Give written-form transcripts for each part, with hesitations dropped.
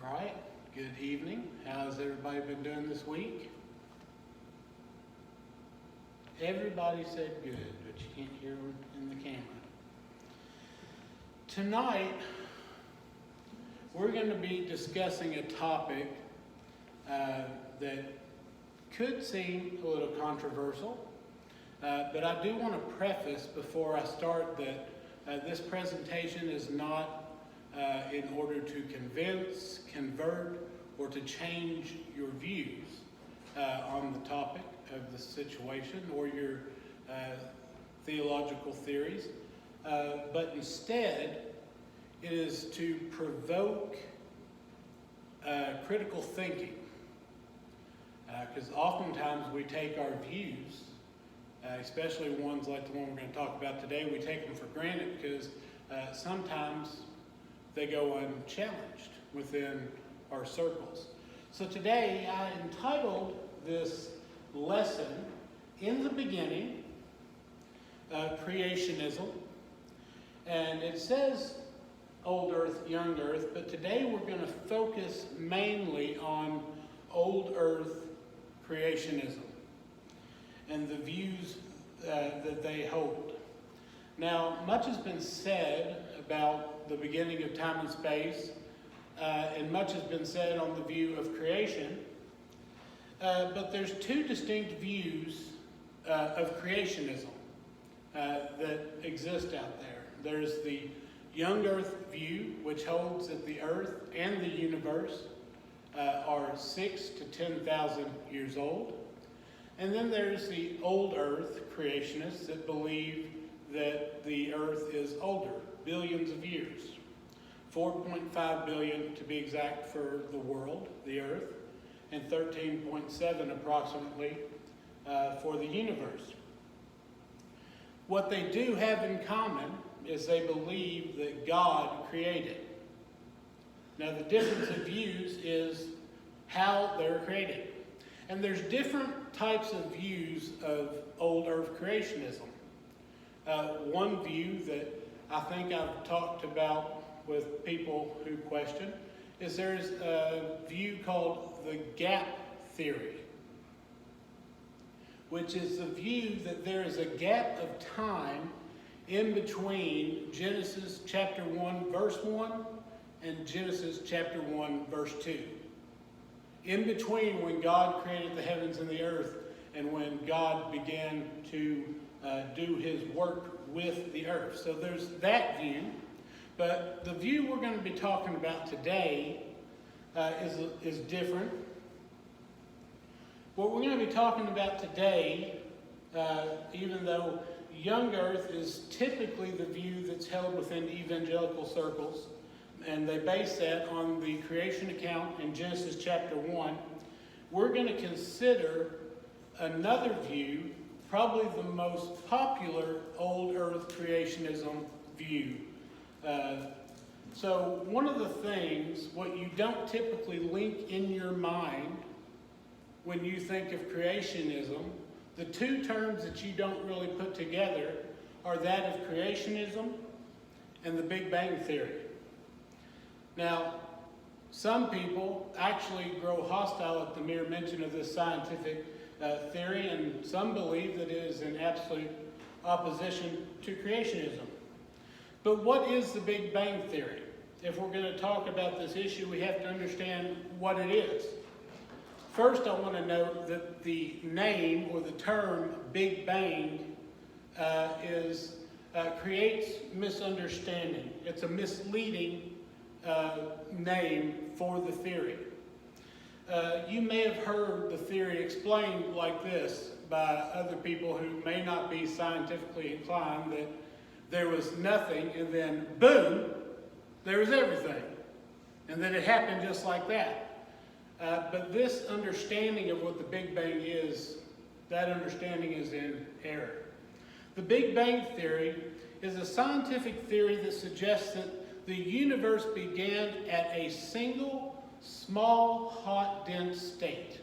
All right, good evening. How's everybody been doing this week? Everybody said good, but you can't hear them in the camera. Tonight, we're going to be discussing a topic that could seem a little controversial, but I do want to preface before I start that this presentation is not in order to convince, convert, or to change your views on the topic of the situation or your theological theories, but instead it is to provoke critical thinking. Because oftentimes we take our views, especially ones like the one we're going to talk about today, we take them for granted because sometimes they go unchallenged within our circles. So today I entitled this lesson, In the Beginning, Creationism. And it says Old Earth, Young Earth, but today we're going to focus mainly on Old Earth creationism and the views that they hold. Now, much has been said about the beginning of time and space, and much has been said on the view of creation, but there's two distinct views of creationism that exist out there. There's the young earth view, which holds that the earth and the universe are 6,000 to 10,000 years old. And then there's the old earth creationists that believe that the earth is older, billions of years. 4.5 billion to be exact for the world, the earth, and 13.7 approximately for the universe. What they do have in common is they believe that God created. Now the difference of views is how they're created. And there's different types of views of old earth creationism. One view that I think I've talked about with people who question is there's a view called the gap theory, which is the view that there is a gap of time in between Genesis chapter 1 verse 1 and Genesis chapter 1 verse 2. In between when God created the heavens and the earth and when God began to do his work with the earth. So there's that view. But the view we're going to be talking about today is different. What we're going to be talking about today, even though young earth is typically the view that's held within evangelical circles, and they base that on the creation account in Genesis chapter 1, we're going to consider another view, probably the most popular old earth creationism view. So one of the things, what you don't typically link in your mind when you think of creationism, the two terms that you don't really put together are that of creationism and the Big Bang Theory. Now, some people actually grow hostile at the mere mention of this scientific theory, and some believe that it is in absolute opposition to creationism. But what is the Big Bang Theory? If we're going to talk about this issue, we have to understand what it is. First, I want to note that the name or the term Big Bang creates misunderstanding. It's a misleading name for the theory. You may have heard the theory explained like this by other people who may not be scientifically inclined, that there was nothing and then boom, there was everything. And then it happened just like that. But this understanding of what the Big Bang is, that understanding is in error. The Big Bang Theory is a scientific theory that suggests that the universe began at a single, small, hot, dense state.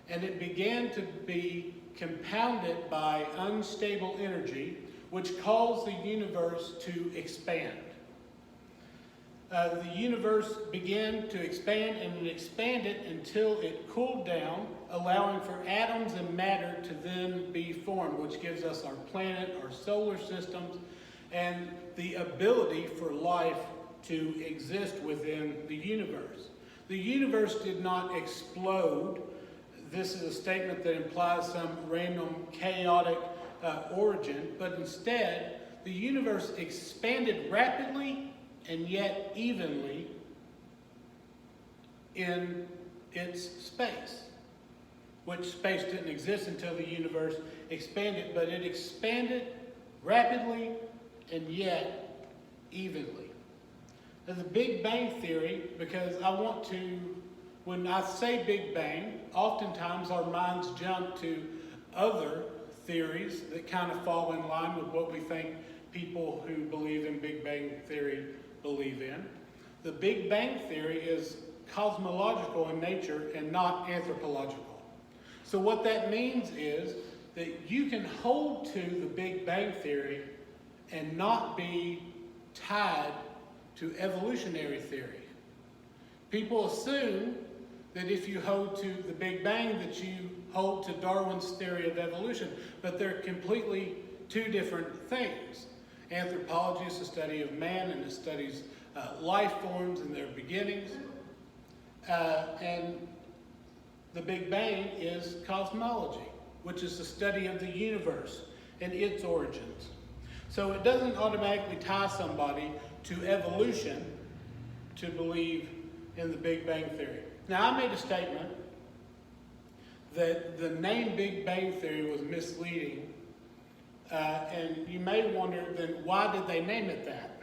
And it began to be compounded by unstable energy, which caused the universe to expand. the universe began to expand, and it expanded until it cooled down, allowing for atoms and matter to then be formed, which gives us our planet, our solar systems, and the ability for life to exist within the universe. The universe did not explode. This is a statement that implies some random, chaotic origin, but instead, the universe expanded rapidly and yet evenly in its space, which space didn't exist until the universe expanded, but it expanded rapidly and yet evenly. Now, the Big Bang Theory, because I want to, when I say Big Bang, oftentimes our minds jump to other theories that kind of fall in line with what we think people who believe in Big Bang Theory believe in. The Big Bang Theory is cosmological in nature and not anthropological. So what that means is that you can hold to the Big Bang Theory and not be tied to evolutionary theory. People assume that if you hold to the Big Bang that you hold to Darwin's theory of evolution, but they're completely two different things. Anthropology is the study of man, and it studies life forms and their beginnings. And the Big Bang is cosmology, which is the study of the universe and its origins. So it doesn't automatically tie somebody to evolution to believe in the Big Bang Theory. Now, I made a statement that the name Big Bang Theory was misleading. And you may wonder, then why did they name it that?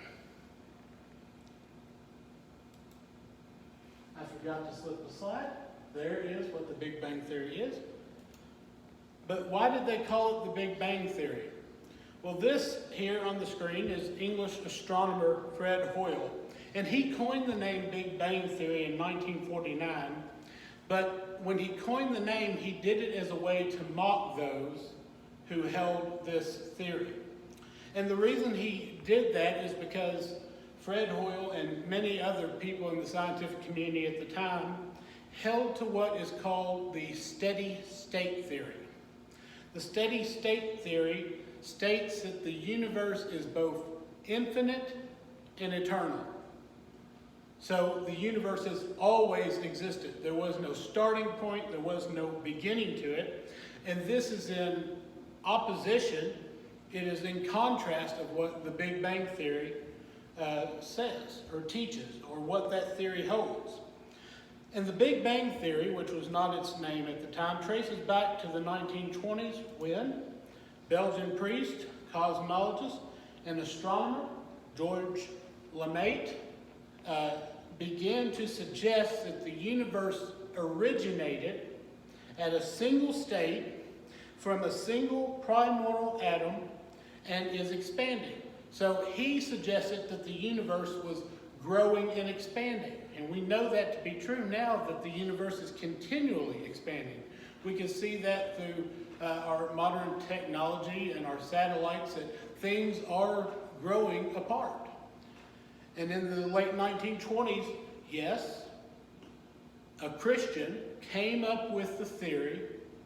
I forgot to slip the slide. There is what the Big Bang Theory is. But why did they call it the Big Bang Theory? Well, this here on the screen is English astronomer Fred Hoyle. And he coined the name Big Bang Theory in 1949. But when he coined the name, he did it as a way to mock those who held this theory. And the reason he did that is because Fred Hoyle and many other people in the scientific community at the time held to what is called the steady state theory. The steady state theory states that the universe is both infinite and eternal. So the universe has always existed. There was no starting point, there was no beginning to it, and this is in opposition, it is in contrast of what the Big Bang Theory says or teaches, or what that theory holds. And the Big Bang Theory, which was not its name at the time, traces back to the 1920s when Belgian priest, cosmologist, and astronomer George Lemaître began to suggest that the universe originated at a single state from a single primordial atom and is expanding. So he suggested that the universe was growing and expanding. And we know that to be true now, that the universe is continually expanding. We can see that through our modern technology and our satellites, that things are growing apart. And in the late 1920s, yes, a Christian came up with the theory,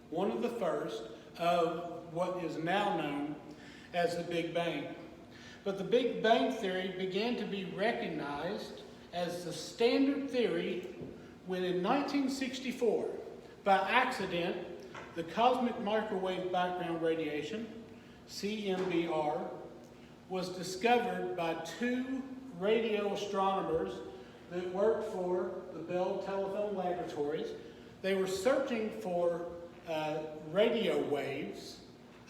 one of the first, of what is now known as the Big Bang. But the Big Bang Theory began to be recognized as the standard theory when in 1964, by accident, the cosmic microwave background radiation, CMBR, was discovered by two radio astronomers that worked for the Bell Telephone Laboratories. They were searching for radio waves,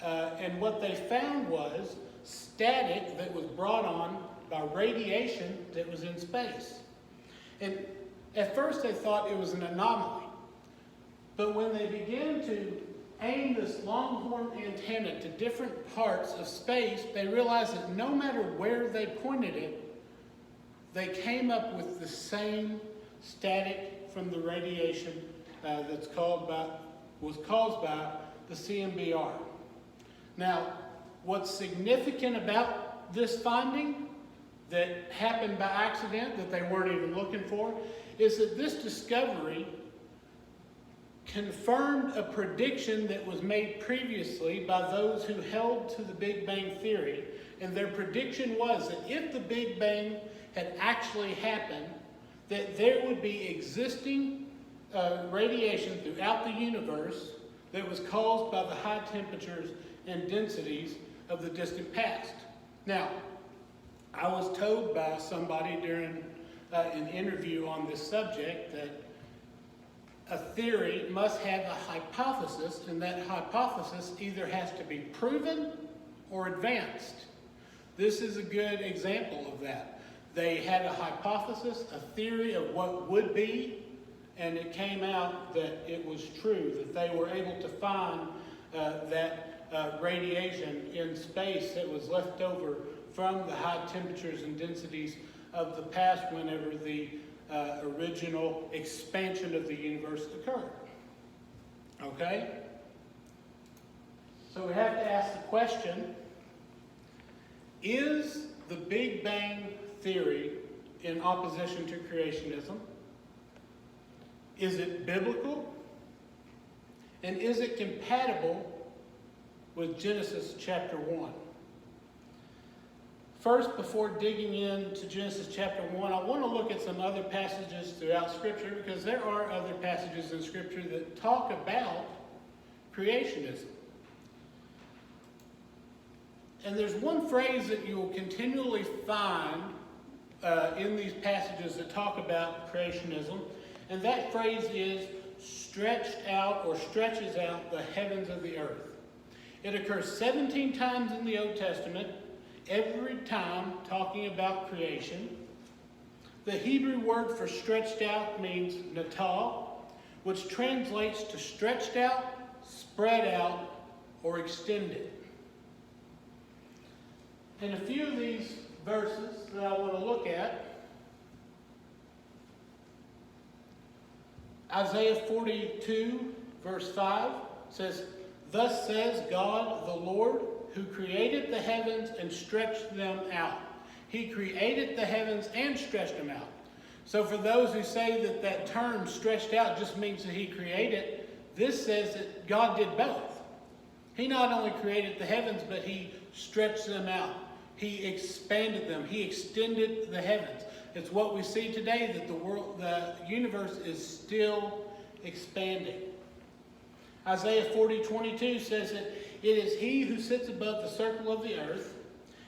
and what they found was static that was brought on by radiation that was in space. And at first they thought it was an anomaly. But when they began to aim this longhorn antenna to different parts of space, they realized that no matter where they pointed it, they came up with the same static from the radiation was caused by the that happened by accident, that they weren't even looking for, is that this discovery confirmed a prediction that was made previously by those who held to the Big Bang Theory. And their prediction was that if the Big Bang had actually happened, that there would be existing radiation throughout the universe that was caused by the high temperatures and densities of the distant past. Now, I was told by somebody during an interview on this subject that a theory must have a hypothesis, and that hypothesis either has to be proven or advanced. This is a good example of that. They had a hypothesis, a theory of what would be, and it came out that it was true, that they were able to find that radiation in space that was left over from the high temperatures and densities of the past whenever the original expansion of the universe occurred. Okay? So we have to ask the question, is the Big Bang Theory in opposition to creationism? Is it biblical? And is it compatible with Genesis chapter 1? First, before digging into Genesis chapter 1, I want to look at some other passages throughout Scripture, because there are other passages in Scripture that talk about creationism. And there's one phrase that you will continually find in these passages that talk about creationism, and that phrase is stretched out or stretches out the heavens of the earth. It occurs 17 times in the Old Testament, every time talking about creation. The Hebrew word for stretched out means natah, which translates to stretched out, spread out, or extended. In a few of these verses that I want to look at, Isaiah 42, verse 5 says, "Thus says God the Lord, who created the heavens and stretched them out." He created the heavens and stretched them out. So for those who say that that term stretched out just means that he created, this says that God did both. He not only created the heavens, but he stretched them out. He expanded them. He extended the heavens. It's what we see today, that the universe is still expanding. Isaiah 40:22 says that it is he who sits above the circle of the earth,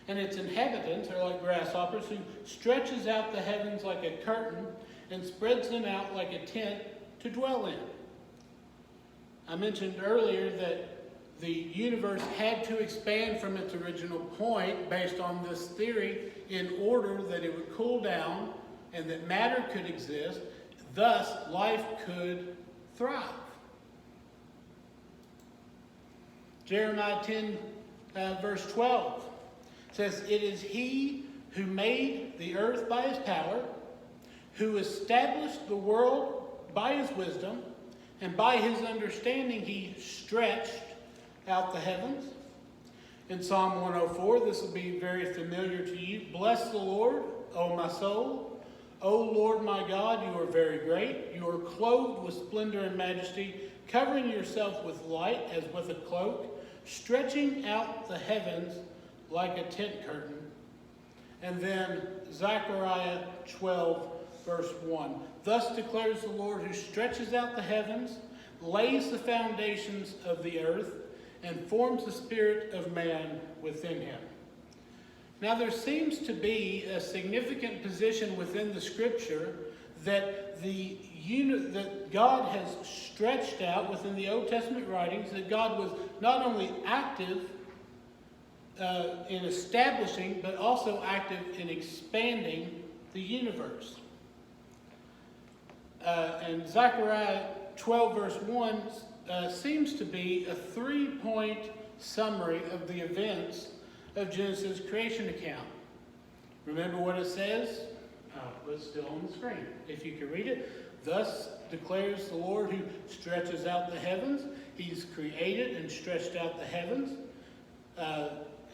and its inhabitants are like grasshoppers, who stretches out the heavens like a curtain and spreads them out like a tent to dwell in. I mentioned earlier that the universe had to expand from its original point based on this theory in order that it would cool down and that matter could exist, thus life could thrive. Jeremiah 10, verse 12 says, "It is he who made the earth by his power, who established the world by his wisdom, and by his understanding he stretched out the heavens." In Psalm 104, this will be very familiar to you. "Bless the Lord, O my soul. O Lord my God, you are very great. You are clothed with splendor and majesty, covering yourself with light as with a cloak, stretching out the heavens like a tent curtain." And then Zechariah 12, verse 1. "Thus declares the Lord, who stretches out the heavens, lays the foundations of the earth, and forms the spirit of man within him." Now there seems to be a significant position within the Scripture that that God has stretched out within the Old Testament writings, that God was not only active in establishing, but also active in expanding the universe. And Zechariah 12, verse 1 seems to be a 3-point summary of the events of Genesis' creation account. Remember what it says? It's still on the screen, if you can read it. "Thus declares the Lord, who stretches out the heavens." He's created and stretched out the heavens.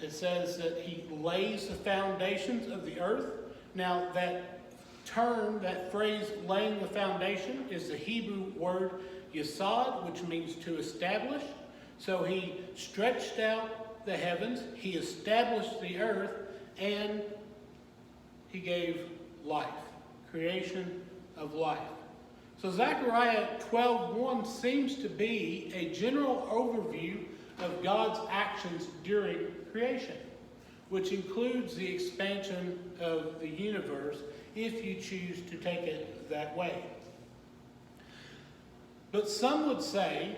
it says that he lays the foundations of the earth. Now that term, that phrase, laying the foundation, is the Hebrew word yesod, which means to establish. So he stretched out the heavens, he established the earth, and he gave life, creation of life. So Zechariah 12:1 seems to be a general overview of God's actions during creation, which includes the expansion of the universe, if you choose to take it that way. But some would say,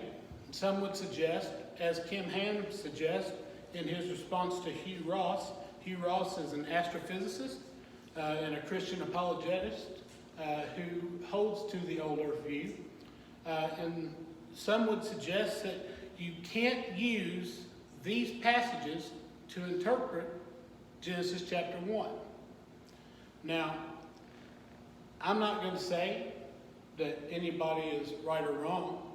some would suggest, as Kim Ham suggests in his response to Hugh Ross is an astrophysicist and a Christian apologist who holds to the old earth view. And some would suggest that you can't use these passages to interpret Genesis chapter 1. Now, I'm not going to say that anybody is right or wrong,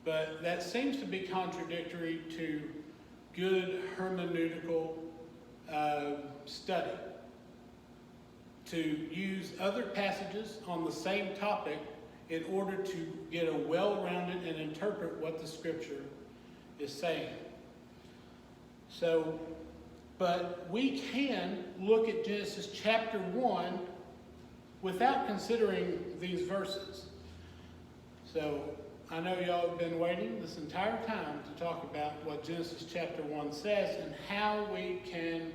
but that seems to be contradictory to good hermeneutical study. To use other passages on the same topic in order to get a well-rounded and interpret what the scripture is saying. So, but we can look at Genesis chapter 1 without considering these verses. So, I know y'all have been waiting this entire time to talk about what Genesis chapter 1 says and how we can,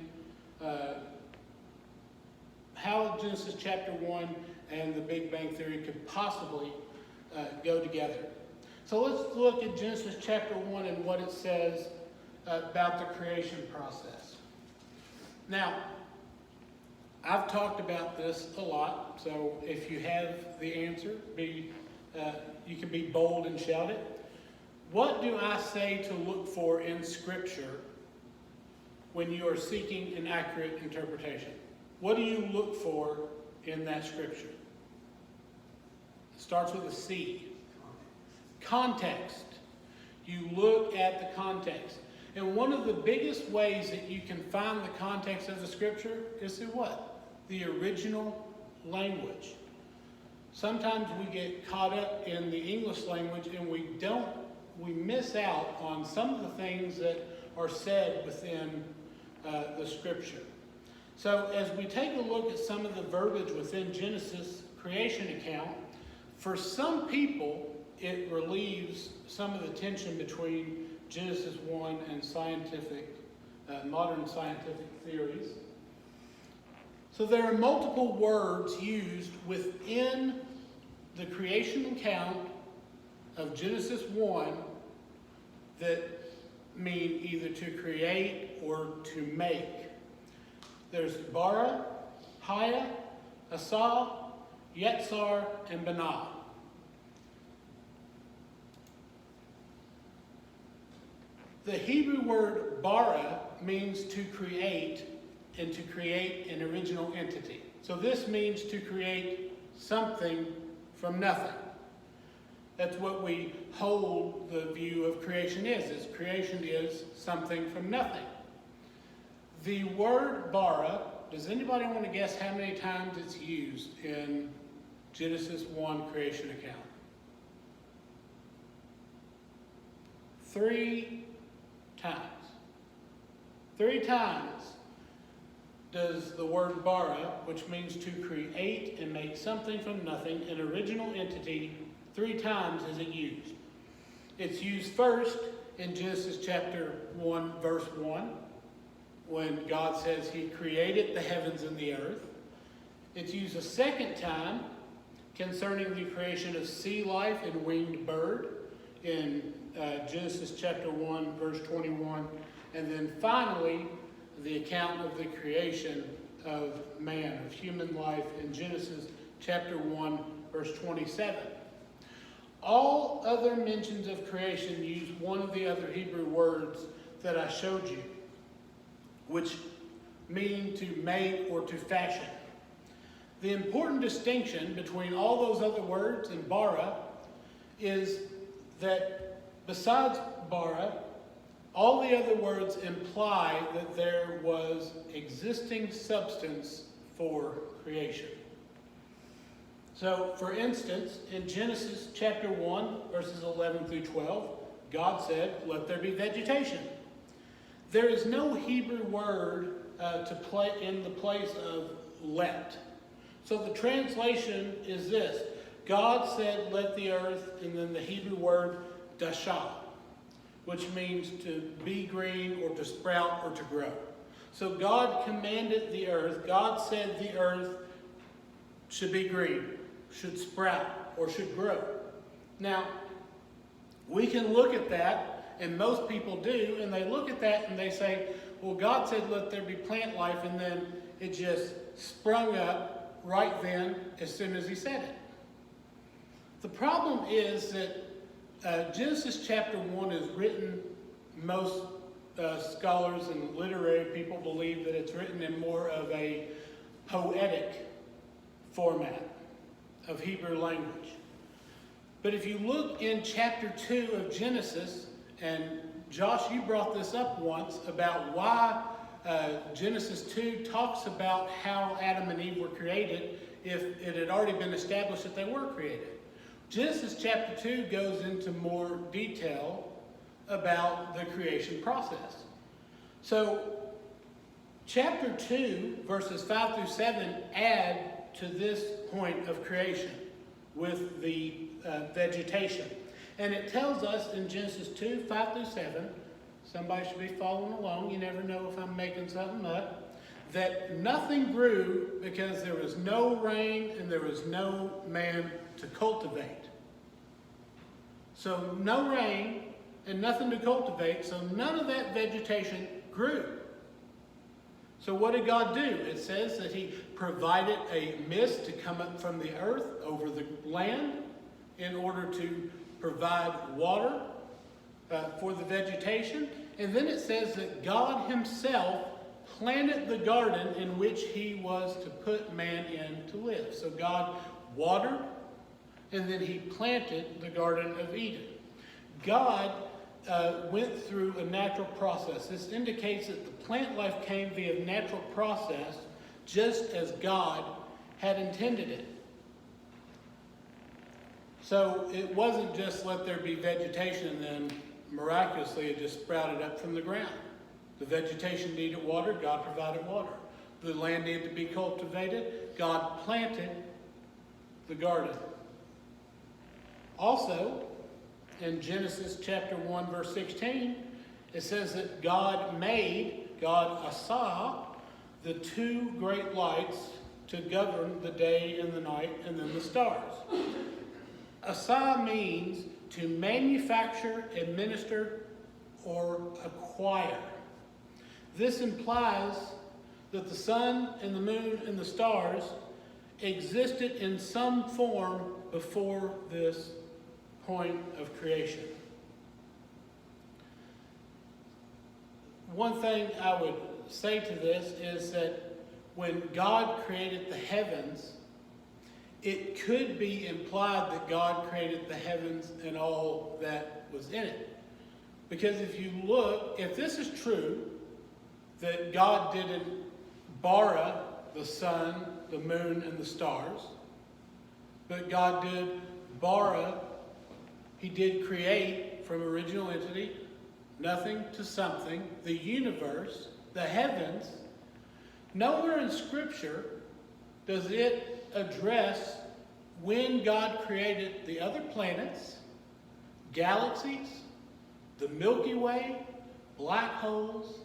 how Genesis chapter 1 and the Big Bang Theory could possibly go together. So let's look at Genesis chapter 1 and what it says about the creation process. Now, I've talked about this a lot, so if you have the answer, you can be bold and shout it. What do I say to look for in Scripture when you are seeking an accurate interpretation? What do you look for in that Scripture? It starts with a C. Context. You look at the context. And one of the biggest ways that you can find the context of the Scripture is through what? The original language. Sometimes we get caught up in the English language and we miss out on some of the things that are said within the Scripture. So as we take a look at some of the verbiage within Genesis creation account, for some people it relieves some of the tension between Genesis 1 and modern scientific theories. So there are multiple words used within the creation account of Genesis 1 that mean either to create or to make. There's bara, haya, asa, yetzar, and banah. The Hebrew word bara means to create and to create an original entity. So this means to create something from nothing. That's what we hold the view of creation is creation is something from nothing. The word bara, does anybody want to guess how many times it's used in Genesis 1 creation account? 3 times. 3 times does the word bara, which means to create and make something from nothing, an original entity, 3 times is it used. It's used first in Genesis chapter 1, verse 1, when God says he created the heavens and the earth. It's used a second time concerning the creation of sea life and winged bird in Genesis chapter 1, verse 21. And then finally, the account of the creation of man, of human life in Genesis chapter 1, verse 27. All other mentions of creation use one of the other Hebrew words that I showed you, which mean to make or to fashion. The important distinction between all those other words and bara is that besides bara, All the other words imply that there was existing substance for creation. So, for instance, in Genesis chapter 1, verses 11 through 12, God said, "Let there be vegetation." There is no Hebrew word to play in the place of "let." So the translation is this: God said, "Let the earth," and then the Hebrew word "dashah," which means to be green or to sprout or to grow. So God commanded the earth. God said the earth should be green, should sprout, or should grow. Now, we can look at that, and most people do, and they look at that and they say, well, God said let there be plant life, and then it just sprung up right then as soon as he said it. The problem is that Genesis chapter 1 is written, most scholars and literary people believe that it's written in more of a poetic format of Hebrew language. But if you look in chapter 2 of Genesis, and Josh, you brought this up once about why Genesis 2 talks about how Adam and Eve were created if it had already been established that they were created. Genesis chapter 2 goes into more detail about the creation process. So, chapter 2, verses 5 through 7 add to this point of creation with the vegetation. And it tells us in Genesis 2, 5 through 7, somebody should be following along, you never know if I'm making something up, that nothing grew because there was no rain and there was no man to cultivate. So no rain and nothing to cultivate, so none of that vegetation grew. So what did God do? It says that he provided a mist to come up from the earth over the land in order to provide water for the vegetation. And then it says that God himself planted the garden in which he was to put man in to live. So God watered, and then he planted the Garden of Eden. God went through a natural process. This indicates that the plant life came via natural process, just as God had intended it. So it wasn't just let there be vegetation and then miraculously it just sprouted up from the ground. The vegetation needed water, God provided water. The land needed to be cultivated, God planted the garden. Also, in Genesis chapter 1, verse 16, it says that God saw the two great lights to govern the day and the night, and then the stars. Asa means to manufacture, administer, or acquire. This implies that the sun and the moon and the stars existed in some form before this point of creation. One thing I would say to this is that when God created the heavens, it could be implied that God created the heavens and all that was in it. Because if you look, if this is true, that God didn't bara the sun, the moon, and the stars, but God did bara, he did create from original entity, nothing to something, the universe, the heavens. Nowhere in Scripture does it address when God created the other planets, galaxies, the Milky Way, black holes.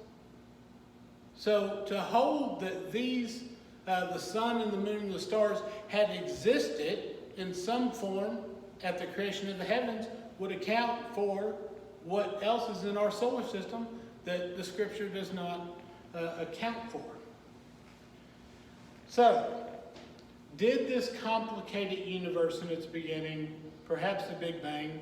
So to hold that these, the sun and the moon and the stars had existed in some form at the creation of the heavens would account for what else is in our solar system that the Scripture does not account for. So, did this complicated universe in its beginning, perhaps the Big Bang,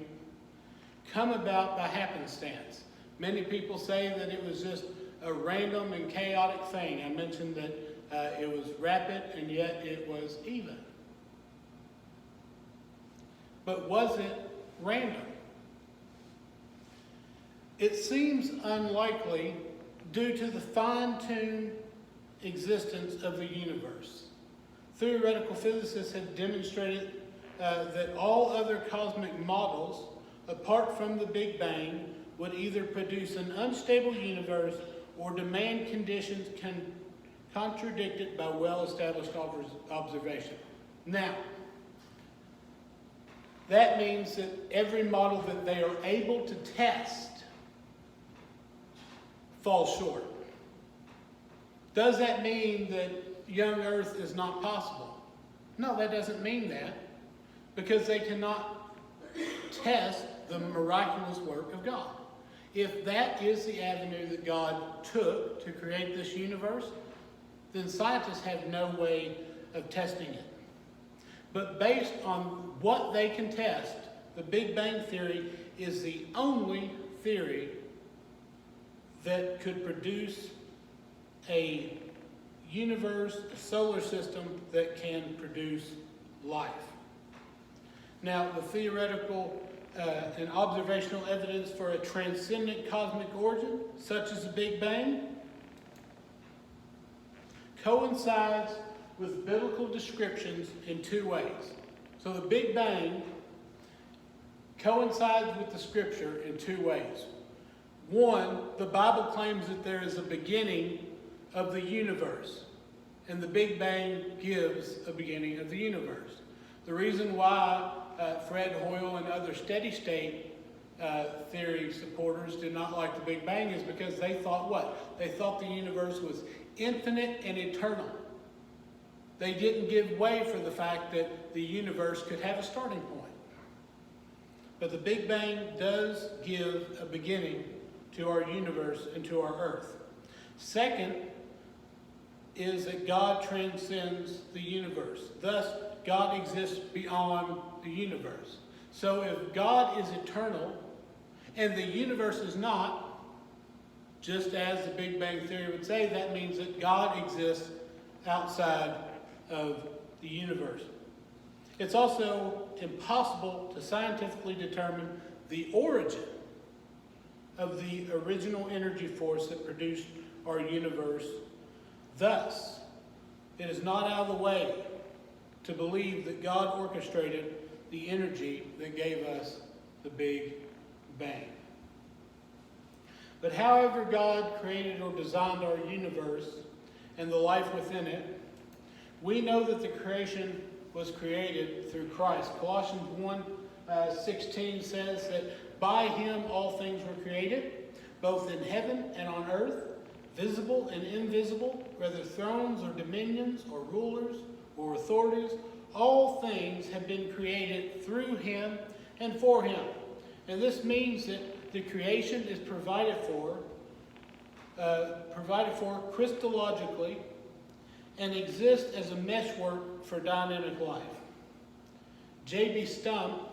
come about by happenstance? Many people say that it was just a random and chaotic thing. I mentioned that it was rapid and yet it was even. But was it random? It seems unlikely due to the fine-tuned existence of the universe. Theoretical physicists have demonstrated that all other cosmic models, apart from the Big Bang, would either produce an unstable universe or demand conditions contradicted by well-established observation. Now, that means that every model that they are able to test falls short. Does that mean that young Earth is not possible? No, that doesn't mean that, because they cannot test the miraculous work of God. If that is the avenue that God took to create this universe, then scientists have no way of testing it. But based on what they can test, the Big Bang Theory is the only theory that could produce a universe, a solar system that can produce life. Now, the theoretical and observational evidence for a transcendent cosmic origin, such as the Big Bang, coincides with biblical descriptions in two ways. So the Big Bang coincides with the scripture in two ways. One, the Bible claims that there is a beginning of the universe, and the Big Bang gives a beginning of the universe. The reason why Fred Hoyle and other steady-state theory supporters did not like the Big Bang is because they thought what? They thought the universe was infinite and eternal. They didn't give way for the fact that the universe could have a starting point. But the Big Bang does give a beginning to our universe and to our earth. Second is that God transcends the universe. Thus, God exists beyond the universe. So if God is eternal and the universe is not, just as the Big Bang Theory would say, that means that God exists outside of the universe. It's also impossible to scientifically determine the origin of the original energy force that produced our universe. Thus, it is not out of the way to believe that God orchestrated the energy that gave us the Big Bang. But however God created or designed our universe and the life within it, we know that the creation was created through Christ. Colossians 1:16 says that by him all things were created, both in heaven and on earth, visible and invisible, whether thrones or dominions or rulers or authorities, all things have been created through him and for him. And this means that the creation is provided for Christologically and exists as a meshwork for dynamic life. J.B. Stump,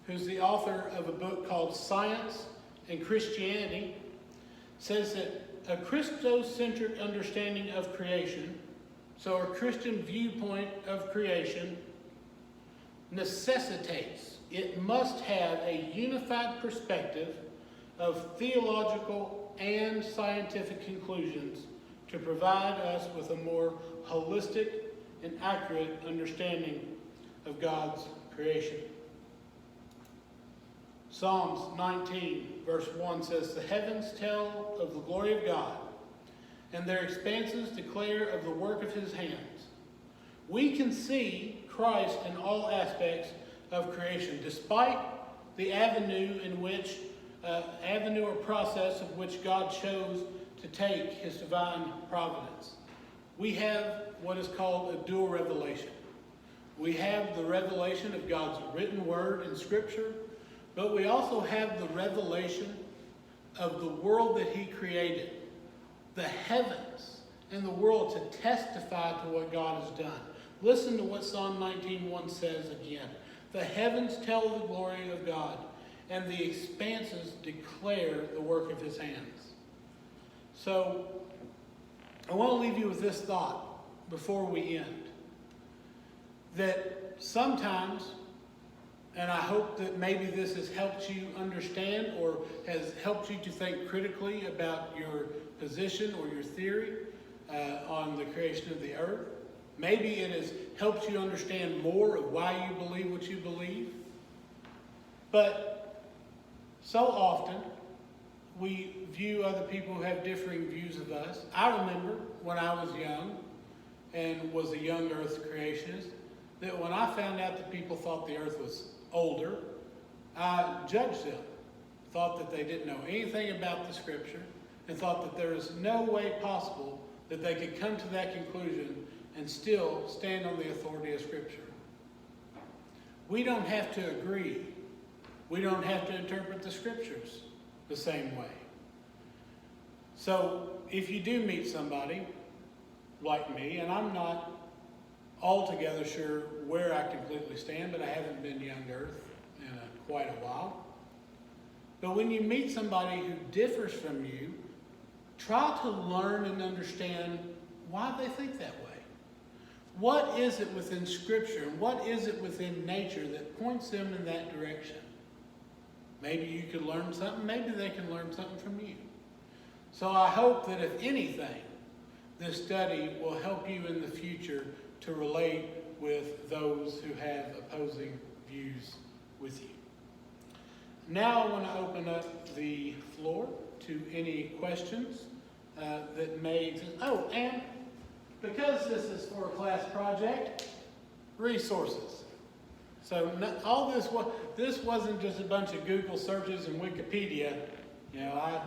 who's the author of a book called Science and Christianity, says that a Christocentric understanding of creation, so a Christian viewpoint of creation, necessitates, it must have a unified perspective of theological and scientific conclusions to provide us with a more holistic and accurate understanding of God's creation. Psalms 19, verse 1 says, "The heavens tell of the glory of God, and their expanses declare of the work of his hands." We can see Christ in all aspects of creation, despite the avenue or process of which God chose to take his divine providence. We have what is called a dual revelation. We have the revelation of God's written word in Scripture, but we also have the revelation of the world that he created, the heavens and the world, to testify to what God has done. Listen to what Psalm 19:1 says again. "The heavens tell the glory of God, and the expanses declare the work of his hands." So, I want to leave you with this thought before we end. That sometimes And I hope that maybe this has helped you understand or has helped you to think critically about your position or your theory on the creation of the earth. Maybe it has helped you understand more of why you believe what you believe. But so often we view other people who have differing views of us. I remember when I was young and was a young earth creationist, that when I found out that people thought the earth was older, I judged them, thought that they didn't know anything about the scripture, and thought that there is no way possible that they could come to that conclusion and still stand on the authority of scripture. We don't have to agree. We don't have to interpret the scriptures the same way. So if you do meet somebody like me, and I'm not altogether sure where I completely stand, but I haven't been young earth in quite a while. But when you meet somebody who differs from you, try to learn and understand why they think that way. What is it within Scripture, and what is it within nature that points them in that direction? Maybe you could learn something, maybe they can learn something from you. So I hope that if anything, this study will help you in the future to relate with those who have opposing views with you. Now I want to open up the floor to any questions that may exist. Oh, and because this is for a class project, resources. So all this wasn't just a bunch of Google searches and Wikipedia. You know,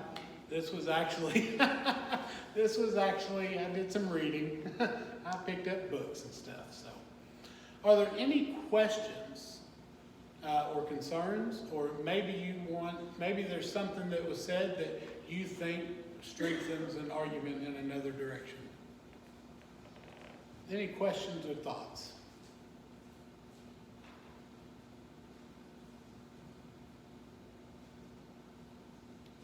this was actually I did some reading. I picked up books and stuff. So, are there any questions or concerns, or maybe there's something that was said that you think strengthens an argument in another direction? Any questions or thoughts?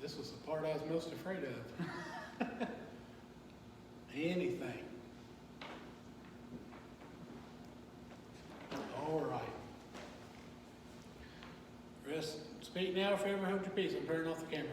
This was the part I was most afraid of. Anything. All right. Rest, speak now, or forever hold your peace. I'm turning off the camera.